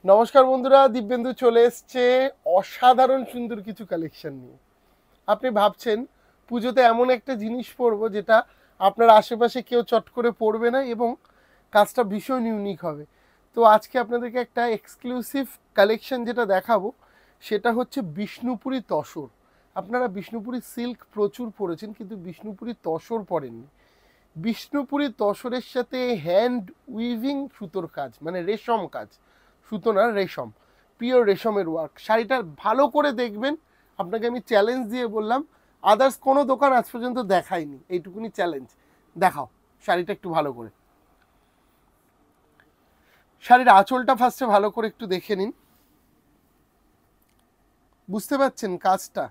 নমস্কার বন্ধুরা, দিব্যেন্দু চলে এসছে অসাধারণ সুন্দর কিছু কালেকশন নিয়ে। আপনি ভাবছেন পুজোতে এমন একটা জিনিস পরবো যেটা আপনার আশেপাশে কেউ চট করে পরবে না এবং কাজটা ভীষণ ইউনিক হবে। তো আজকে আপনাদেরকে একটা এক্সক্লুসিভ কালেকশন যেটা দেখাবো সেটা হচ্ছে বিষ্ণুপুরি তসর। আপনারা বিষ্ণুপুরি সিল্ক প্রচুর পরেছেন, কিন্তু বিষ্ণুপুরি তসর পরেননি। বিষ্ণুপুরি তসরের সাথে হ্যান্ড উইভিং সুতোর কাজ, মানে রেশম কাজ, সুতো না রেশম, পিওর রেশমের ওয়ার্ক। শাড়িটা ভালো করে দেখবেন, আপনাকে আমি চ্যালেঞ্জ দিয়ে বললাম, আদার্স কোনো দোকান আজ পর্যন্ত দেখায়নি, এইটুকুনি চ্যালেঞ্জ। দেখাও শাড়িটা একটু ভালো করে। শাড়ির আঁচলটা ফার্স্টে ভালো করে একটু দেখে নিন, বুঝতে পারছেন কাজটা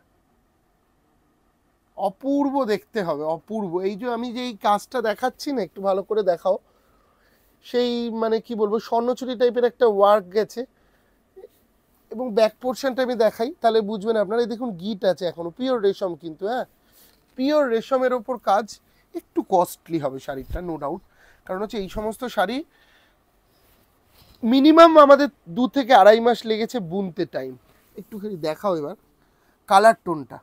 অপূর্ব দেখতে হবে, অপূর্ব। এই যে আমি যে এই কাজটা দেখাচ্ছি না, একটু ভালো করে দেখাও। সেই মানে কি বলবো, স্বর্ণচুরি টাইপের একটা ওয়ার্ক গেছে, এবং ব্যাক পোর্শনটা আমি দেখাই তাহলে বুঝবেন আপনারা। এই দেখুন গিট আছে এখনো, পিওর রেশম কিন্তু, হ্যাঁ পিওর রেশমের ওপর কাজ। একটু কস্টলি হবে শাড়িটা, নো ডাউট, কারণ হচ্ছে এই সমস্ত শাড়ি মিনিমাম আমাদের 2 থেকে 2.5 মাস লেগেছে বুনতে টাইম। একটুখানি দেখাও এবার কালার টোনটা,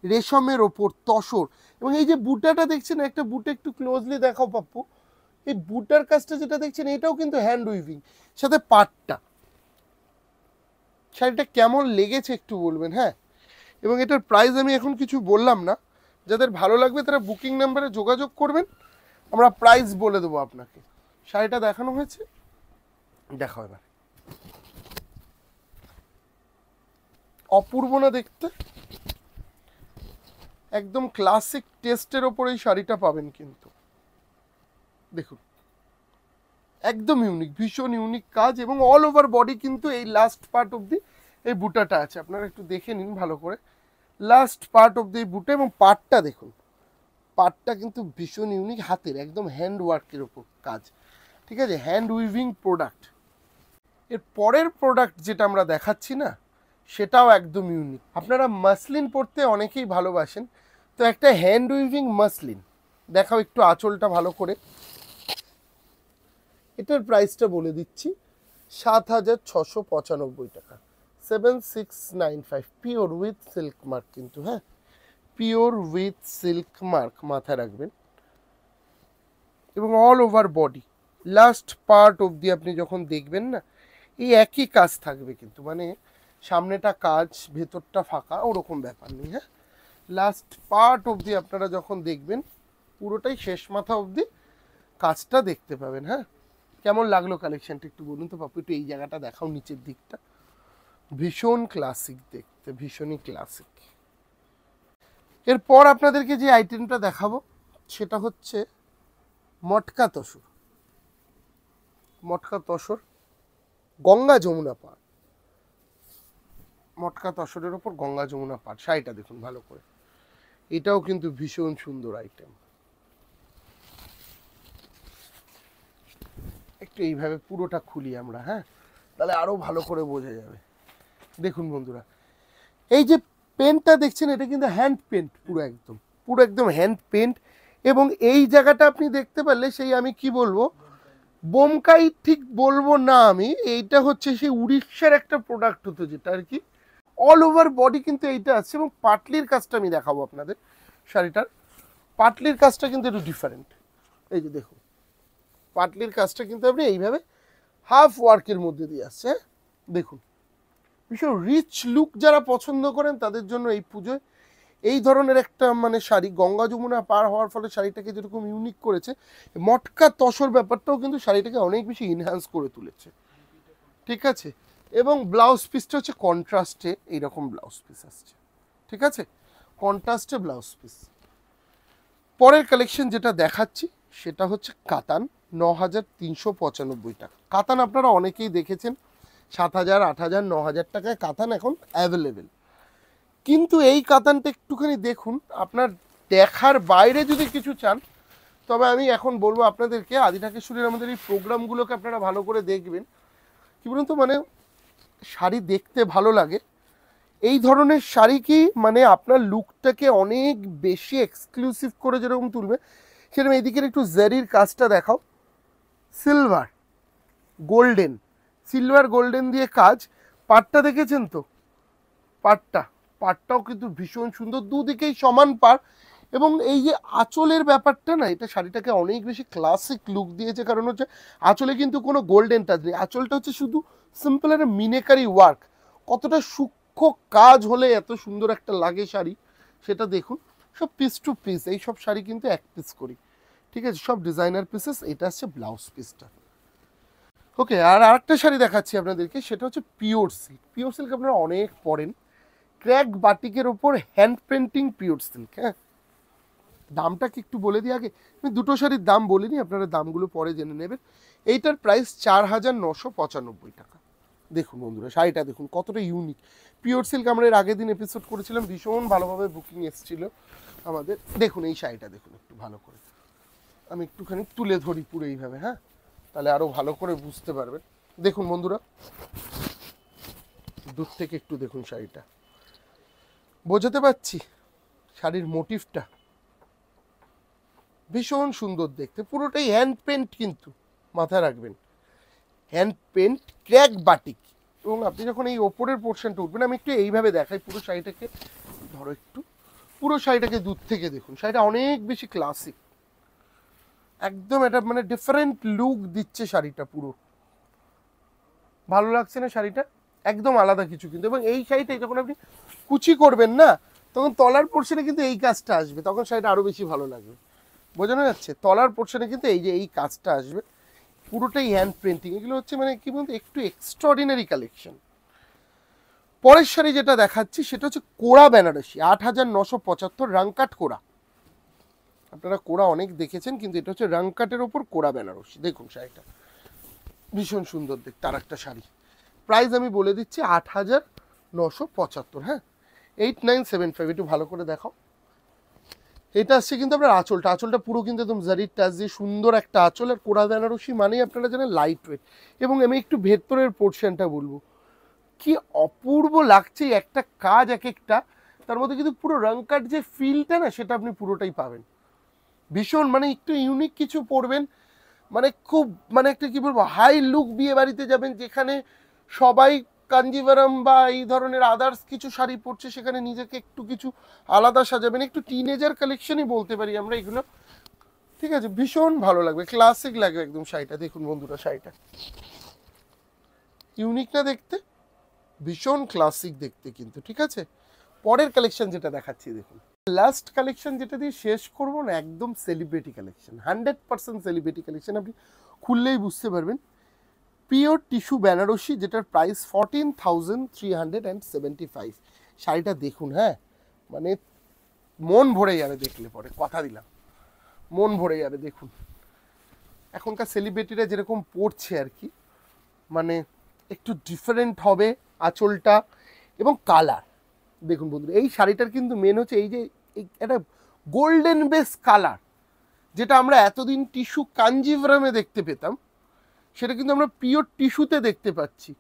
রেশমের ওপর তসর। এবং এই যে বুটাটা দেখছেন, একটা বুটা একটু ক্লোজলি দেখাও পাপ্পু। এই বুটার কাজটা যেটা দেখছেন এটাও কিন্তু হ্যান্ড উইভিং, সাথে পাটটা। শাড়িটা কেমন লেগেছে একটু বলবেন, হ্যাঁ। এবং এটার প্রাইস আমি এখন কিছু বললাম না, যাদের ভালো লাগবে তারা বুকিং নাম্বারে যোগাযোগ করবেন, আমরা প্রাইস বলে দেবো আপনাকে। শাড়িটা দেখানো হয়েছে, দেখাও এবার। অপূর্ব না দেখতে? একদম ক্লাসিক টেস্টের ওপর এই শাড়িটা পাবেন কিন্তু। দেখুন একদম ইউনিক, ভীষণ ইউনিক কাজ, এবং অল ওভার বডি কিন্তু এই লাস্ট পার্ট অবধি এই বুটাটা আছে। আপনারা একটু দেখে নিন ভালো করে, লাস্ট পার্ট অবধি এই বুটা। এবং পাটটা দেখুন, পাটটা কিন্তু ভীষণ ইউনিক, হাতের একদম হ্যান্ড ওয়ার্কের ওপর কাজ, ঠিক আছে, হ্যান্ড উইভিং প্রোডাক্ট। এর পরের প্রোডাক্ট যেটা আমরা দেখাচ্ছি না, সেটাও একদম ইউনিক। আপনারা মাসলিন পরতে অনেকেই ভালোবাসেন, তো একটা হ্যান্ড উইভিং মাসলিন দেখাও একটু, আঁচলটা ভালো করে। এটার প্রাইসটা বলে দিচ্ছি, 7,695 টাকা, 7695, পিওর উইথ সিল্ক মার্ক কিন্তু, হ্যাঁ পিওর উইথ সিল্ক মার্ক, মাথায় রাখবেন। এবং all over body last part অবধি আপনি যখন দেখবেন না, এই একই কাজ থাকবে কিন্তু, মানে সামনেটা কাজ ভেতরটা ফাঁকা, ওরকম ব্যাপার নেই, হ্যাঁ। লাস্ট পার্ট অবধি আপনারা যখন দেখবেন, পুরোটাই শেষ মাথা অবধি কাজটা দেখতে পাবেন, হ্যাঁ। কেমন লাগলো কালেকশনটা একটু বলুন তো পাপ্পু, একটু এই জায়গাটা দেখাও, নিচের দিকটা ভীষণ ক্লাসিক দেখতে, ভীষণই ক্লাসিক। এরপর আপনাদেরকে যে আইটেমটা দেখাবো সেটা হচ্ছে মটকা তসর। মটকা তসর, গঙ্গা যমুনা পাড়, মটকা তসরের ওপর গঙ্গা যমুনা পাড়। শাড়িটা দেখুন ভালো করে, এটাও কিন্তু ভীষণ সুন্দর আইটেম। একটু এইভাবে পুরোটা খুলি আমরা, হ্যাঁ, তাহলে আরো ভালো করে বোঝা যাবে। দেখুন বন্ধুরা, এই যে পেন্টটা দেখছেন এটা কিন্তু হ্যান্ড পেন্ট, পুরো একদম হ্যান্ড পেন্ট। এবং এই জায়গাটা আপনি দেখতে পারলে সেই আমি কি বলবো, বোমকাই ঠিক বলবো না আমি, এইটা হচ্ছে সেই উড়িষ্যার একটা প্রোডাক্ট হতো যেটা আর কি। অল ওভার বডি কিন্তু এইটা আছে। এবং পাটলির কাজটা আমি দেখাবো আপনাদের, শাড়িটার পাটলির কাজটা কিন্তু একটু ডিফারেন্ট। এই যে দেখুন, পাটলির কাজটা কিন্তু আপনি এইভাবে হাফ ওয়ার্কের মধ্যে দিয়ে আসছে, হ্যাঁ দেখুন। ভীষণ রিচ লুক যারা পছন্দ করেন তাদের জন্য এই পুজোয় এই ধরনের একটা মানে শাড়ি, গঙ্গা যমুনা পার হওয়ার ফলে শাড়িটাকে যেরকম ইউনিক করেছে, মটকা তসর ব্যাপারটাও কিন্তু শাড়িটাকে অনেক বেশি ইনহ্যান্স করে তুলেছে, ঠিক আছে। এবং ব্লাউজ পিসটা হচ্ছে কন্ট্রাস্টে, এইরকম ব্লাউজ পিস আসছে, ঠিক আছে, কন্ট্রাস্টে ব্লাউজ পিস। পরের কালেকশন যেটা দেখাচ্ছি সেটা হচ্ছে কাতান, 9,395 টাকা। কাতান আপনারা অনেকেই দেখেছেন, 7,000, 8,000, 9,000 টাকায় কাতান এখন অ্যাভেলেবেল। কিন্তু এই কাতানটা একটুখানি দেখুন, আপনার দেখার বাইরে যদি কিছু চান, তবে আমি এখন বলবো আপনাদেরকে আদি ঢাকেশ্বরীর আমাদের এই প্রোগ্রামগুলোকে আপনারা ভালো করে দেখবেন। কি বলুন তো, মানে শাড়ি দেখতে ভালো লাগে, এই ধরনের শাড়ি কি মানে আপনার লুকটাকে অনেক বেশি এক্সক্লুসিভ করে যেরকম তুলবে, সেরকম এইদিকের একটু জারির কাজটা দেখাও, সিলভার, গোল্ডেন, সিলভার গোল্ডেন দিয়ে কাজ। পাড়টা দেখেছেন তো, পাড়টাও কিন্তু ভীষণ সুন্দর, দুদিকেই সমান পাড়। এবং এই যে আঁচলের ব্যাপারটা না, এটা শাড়িটাকে অনেক বেশি ক্লাসিক লুক দিয়েছে। কারণ হচ্ছে আঁচলে কিন্তু কোনো গোল্ডেন টাচ নেই, আঁচলটা হচ্ছে শুধু সিম্পল একটা মিনেকারি ওয়ার্ক। কতটা সূক্ষ্ম কাজ হলে এত সুন্দর একটা লাগে শাড়ি সেটা দেখুন। সব পিস টু পিস, এই সব শাড়ি কিন্তু এক পিস করি, ঠিক আছে, সব ডিজাইনার পিসেস। এটা হচ্ছে ব্লাউজ পিসটা। ওকে, আর আরেকটা শাড়ি দেখাচ্ছি আপনাদেরকে, সেটা হচ্ছে পিওর সিল্ক। পিওর সিল্ক আপনারা অনেক পরেন, ক্র্যাক বাটিকের ওপর হ্যান্ড পেন্টিং পিওর সিল্ক। হ্যাঁ, দামটা কি একটু বলে দিই আগে, আমি দুটো শাড়ির দাম বলিনি, আপনারা দামগুলো পরে জেনে নেবেন। এইটার প্রাইস 4,995 টাকা। দেখুন বন্ধুরা, শাড়িটা দেখুন কতটা ইউনিক। পিওর সিল্ক আমরা এর আগের দিন এপিসোড করেছিলাম, ভীষণ ভালোভাবে বুকিং এসেছিল আমাদের। দেখুন এই শাড়িটা দেখুন একটু ভালো করে, আমি একটুখানি তুলে ধরি পুরো এইভাবে, হ্যাঁ, তাহলে আরও ভালো করে বুঝতে পারবেন। দেখুন বন্ধুরা, দূর থেকে একটু দেখুন শাড়িটা, বোঝাতে পারছি শাড়ির মোটিভটা ভীষণ সুন্দর দেখতে, পুরোটাই হ্যান্ড পেন্ট, কিন্তু মাথায় রাখবেন হ্যান্ড পেন্ট ক্র্যাক বাটিক। এবং আপনি যখন এই ওপরের পোর্শনটা উঠবেন, আমি একটু এইভাবে দেখাই পুরো শাড়িটাকে, ধরো একটু, পুরো শাড়িটাকে দূর থেকে দেখুন। শাড়িটা অনেক বেশি ক্লাসিক, একদম এটা মানে ডিফারেন্ট লুক দিচ্ছে শাড়িটা পুরো। ভালো লাগছে না শাড়িটা? একদম আলাদা কিছু কিন্তু। এবং এই শাড়িটাই যখন আপনি কুচি করবেন না, তখন তলার পোর্শনে কিন্তু এই কাজটা আসবে, তখন শাড়িটা আরও বেশি ভালো লাগবে। বোঝানো যাচ্ছে? তলার পোর্শনে কিন্তু এই যে এই কাজটা আসবে, পুরোটাই হ্যান্ড পেন্টিং। এগুলো হচ্ছে মানে কি বলতে, একটু এক্সট্রাঅর্ডিনারি কালেকশন। পরের শাড়ি যেটা দেখাচ্ছি সেটা হচ্ছে কোড়া বেনারসি, 8,975, রাংকাট কোড়া। আপনারা কোড়া অনেক দেখেছেন, কিন্তু এটা হচ্ছে রাংকাটের ওপর কোড়া বেনারসি। দেখুন শাড়িটা ভীষণ সুন্দর দেখতে, আর একটা শাড়ি। প্রাইস আমি বলে দিচ্ছি 8,975। হ্যাঁ, 8,975। একটু ভালো করে দেখাও। এটা আসছে কিন্তু আপনার আঁচলটা পুরো কিন্তু একদম জারির টাচ দিয়ে সুন্দর একটা আঁচল। আর কোড়া বেনারসি মানেই আপনারা জানেন লাইট ওয়েট। এবং আমি একটু ভেতরের পোর্শনটা বলবো, কি অপূর্ব লাগছে একটা কাজ এক একটা, তার মধ্যে কিন্তু পুরো রাংকাট যে ফিলটা না, সেটা আপনি পুরোটাই পাবেন। ভীষণ মানে একটু ইউনিক কিছু পরবেন, মানে খুব মানে একটা কি বলবো, হাই লুক বিয়ে বাড়িতে যাবেন, যেখানে সবাই কাঞ্জিভারাম বা এই ধরনের আদার্স কিছু শাড়ি পরছে, সেখানে নিজেকে একটু কিছু আলাদা সাজাবেন, একটু টিনেজার কালেকশনই বলতে পারি আমরা এগুলো, ঠিক আছে। ভীষণ ভালো লাগবে, ক্লাসিক লাগবে একদম শাড়িটা। দেখুন বন্ধুরা, শাড়িটা ইউনিক না দেখতে, ভীষণ ক্লাসিক দেখতে কিন্তু, ঠিক আছে। পরের কালেকশন যেটা দেখাচ্ছি দেখুন, লাস্ট কালেকশন যেটা দিয়ে শেষ করবো না, একদম সেলিব্রিটি কালেকশন, 100% সেলিব্রিটি কালেকশন। আপনি খুললেই বুঝতে পারবেন। পিওর টিস্যু বেনারসি, যেটার প্রাইস 14,375। শাড়িটা দেখুন, হ্যাঁ, মানে মন ভরে যাবে দেখলে পরে, কথা দিলাম মন ভরে যাবে। দেখুন এখনকার সেলিব্রিটিরা যেরকম পরছে আর কি, মানে একটু ডিফারেন্ট হবে আঁচলটা এবং কালার। দেখুন বন্ধুরা, এই শাড়িটার কিন্তু মেন হচ্ছে এই যে একটা গোল্ডেন বেস কালার, যেটা আমরা এতদিন টিস্যু কাঞ্জিভরামে দেখতে পেতাম, সেটা কিন্তু আমরা পিওর টিস্যুতে দেখতে পাচ্ছি।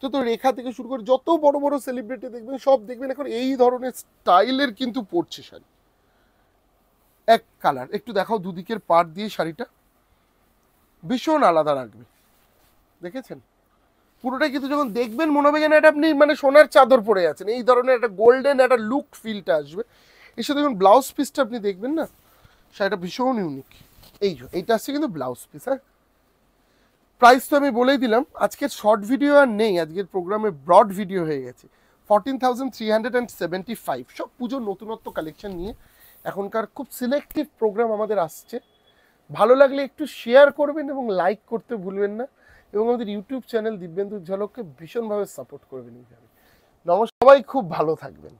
তো রেখা থেকে শুরু করে যত বড় বড় সেলিব্রিটি দেখবেন, সব দেখবেন এখন এই ধরনের স্টাইলের কিন্তু পরছে শাড়ি। এক কালার, একটু দেখাও দুদিকের পাড় দিয়ে শাড়িটা, ভীষণ আলাদা লাগবে। দেখেছেন পুরোটাই কিন্তু যখন দেখবেন মনে হবে যেন এটা আপনি মানে সোনার চাদর পরে আছেন, এই ধরনের একটা গোল্ডেন একটা লুক ফিলটা আসবে। এসে দেখুন ব্লাউজ পিসটা আপনি দেখবেন না, শাড়িটা ভীষণ ইউনিক। এইটা আসছে কিন্তু ব্লাউজ পিস। হ্যাঁ, প্রাইস তো আমি বলেই দিলাম। আজকের শর্ট ভিডিও আর নেই, আজকের প্রোগ্রামে ব্রড ভিডিও হয়ে গেছে। 14,375। সব পুজোর নতুনত্ব কালেকশন নিয়ে এখনকার খুব সিলেক্টিভ প্রোগ্রাম আমাদের আসছে। ভালো লাগলে একটু শেয়ার করবেন এবং লাইক করতে ভুলবেন না, এবং আমাদের ইউটিউব চ্যানেল দিব্যেন্দুর ঝলককে ভীষণভাবে সাপোর্ট করবেন এইভাবে। নমস্কার, সবাই খুব ভালো থাকবেন।